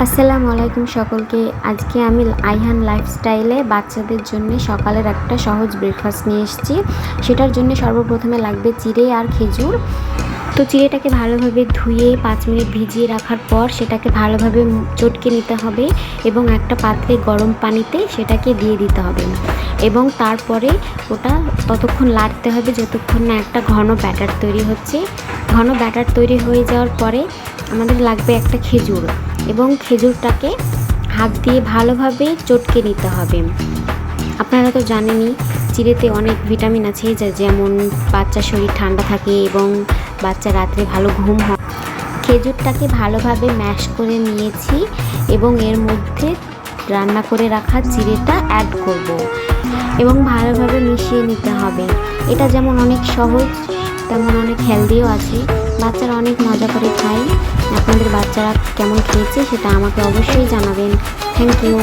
আসসালামু আলাইকুম সকলকে। আজকে আমি আইহান লাইফস্টাইলে বাচ্চাদের জন্য সকালের একটা সহজ ব্রেকফাস্ট নিয়ে এসেছি। সেটার জন্য সর্বপ্রথমে লাগবে চিড়ে আর খেজুর। তো চিড়েটাকে ভালোভাবে ধুয়ে 5 মিনিট ভিজিয়ে রাখার পর সেটাকে ভালোভাবে চটকে নিতে হবে এবং একটা পাত্রে গরম পানিতে সেটাকে দিয়ে দিতে হবে এবং তারপরে ওটা ততক্ষণ লাড়তে হবে যতক্ষণ না একটা ঘন ব্যাটার তৈরি হচ্ছে। ঘন ব্যাটার তৈরি হয়ে যাওয়ার পরে আমাদের লাগবে একটা খেজুর এবং খেজুরটাকে হাত দিয়ে ভালোভাবে চটকে নিতে হবে। আপনারা তো জানেনই চিড়েতে অনেক ভিটামিন আছে, যেমন বাচ্চার শরীর ঠান্ডা থাকে এবং বাচ্চা রাত্রে ভালো ঘুম হয়। খেজুরটাকে ভালোভাবে ম্যাশ করে নিয়েছি এবং এর মধ্যে রান্না করে রাখা চিড়েটা অ্যাড করব এবং ভালোভাবে মিশিয়ে নিতে হবে। এটা যেমন অনেক সহজ তেমন অনেক হেলদিও আছে। বাচ্চারা অনেক মজা করে খায়। আপনাদের বাচ্চারা কেমন খেয়েছে সেটা আমাকে অবশ্যই জানাবেন। Thank you.